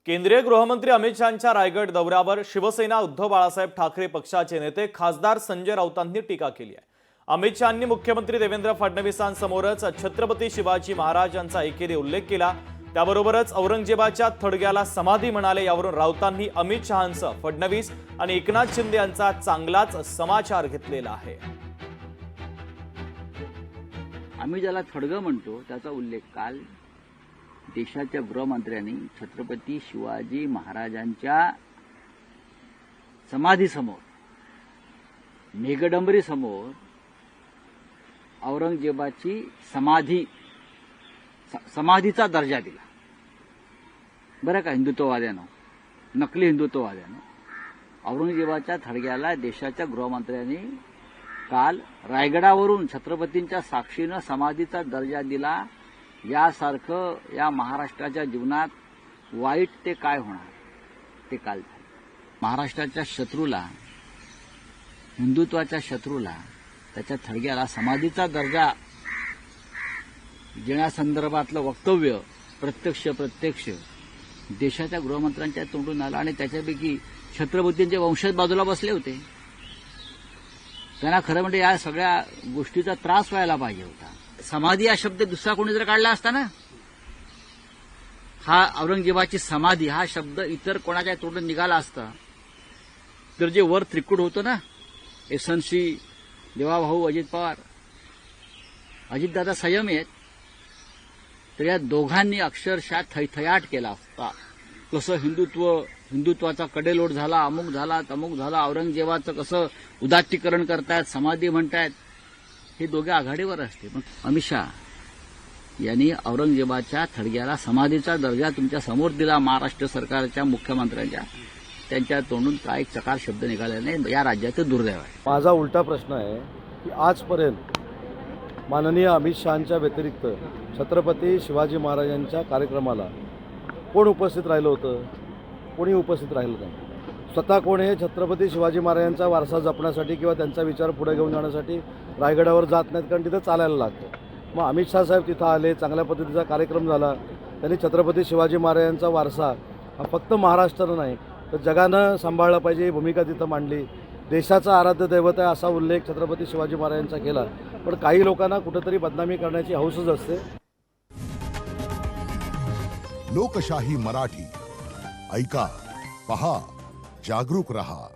केंद्रीय गृहमंत्री अमित शहांच्या रायगड दौऱ्यावर शिवसेना उद्धव बाळासाहेब ठाकरे पक्षाचे नेते खासदार संजय राऊतांनी टीका केली आहे। अमित शहांनी मुख्यमंत्री देवेंद्र फडणवीसांसमोरच छत्रपती शिवाजी महाराजांचा एकेरी उल्लेख केला। त्याबरोबरच औरंगजेबाच्या थडग्याला समाधी म्हणाले। यावरून राऊतांनी अमित शहांसह फडणवीस आणि एकनाथ शिंदे यांचा चांगलाच समाचार घेतलेला आहे। आम्ही ज्याला थडगं म्हणतो त्याचा उल्लेख काल देशाच्या गृहमंत्र्यांनी छत्रपती शिवाजी महाराजांच्या समाधीसमोर मेघडंबरीसमोर औरंगजेबाची समाधीचा दर्जा दिला। बरं का हिंदुत्ववाद्यानं, नकली हिंदुत्ववाद्यानं औरंगजेबाच्या थडग्याला देशाच्या गृहमंत्र्यांनी काल रायगडावरून छत्रपतींच्या साक्षीनं समाधीचा दर्जा दिला। यासारखं या महाराष्ट्राच्या जीवनात वाईट ते काय होणार ते काल झालं। महाराष्ट्राच्या शत्रूला, हिंदुत्वाच्या शत्रूला त्याच्या थडग्याला समाधीचा दर्जा देण्यासंदर्भातलं वक्तव्य प्रत्यक्ष देशाच्या गृहमंत्र्यांच्या तोंडून आलं आणि त्याच्यापैकी छत्रपतींचे वंशज बाजूला बसले होते। त्यांना खरं म्हणजे या सगळ्या गोष्टीचा त्रास व्हायला पाहिजे होता। समाधी हा शब्द दुसरा कोणी जर काढला असता ना, हा औरंगजेबाची समाधी हा शब्द इतर कोणाच्या तोंडून निघाला असता तर जे वर त्रिकुट होतं ना, एसएनसी, देवाभाऊ अजित पवार, अजितदादा संयमी आहेत, तर या दोघांनी अक्षरशः थैथयाट केला असता। कसं हिंदुत्वाचा कडेलोट झाला, अमुक झाला तमुक झाला, औरंगजेबाचं कसं उदात्तीकरण करतायत, समाधी म्हणतायत, हे दोघे आघाडीवर असते। पण अमित शहा यांनी औरंगजेबाच्या थडग्याला समाधीचा दर्जा तुमच्या समोर दिला। महाराष्ट्र सरकारच्या मुख्यमंत्र्यांच्या त्यांच्या तोंडून काय चकार शब्द निघाले नाही, या राज्याचं दुर्दैव आहे। माझा उलटा प्रश्न आहे की आजपर्यंत माननीय अमित शहांच्या व्यतिरिक्त छत्रपती शिवाजी महाराजांच्या कार्यक्रमाला कोण उपस्थित राहिलं होतं? कोणी उपस्थित राहिलं नाही। स्वतः कोण हे छत्रपती शिवाजी महाराजांचा वारसा जपण्यासाठी किंवा त्यांचा विचार पुढे घेऊन जाण्यासाठी रायगडावर जात नाहीत, कारण तिथं चालायला लागतं। मग अमित शहा साहेब तिथं आले, चांगल्या पद्धतीचा कार्यक्रम झाला। त्यांनी छत्रपती शिवाजी महाराजांचा वारसा हा फक्त महाराष्ट्रानं नाही तर जगानं सांभाळला पाहिजे ही भूमिका तिथं मांडली। देशाचा आराध्य दैवत आहे असा उल्लेख छत्रपती शिवाजी महाराजांचा केला। पण काही लोकांना कुठेतरी बदनामी करण्याची हौसच असते। लोकशाही मराठी ऐका, पहा, जागरूक रहा।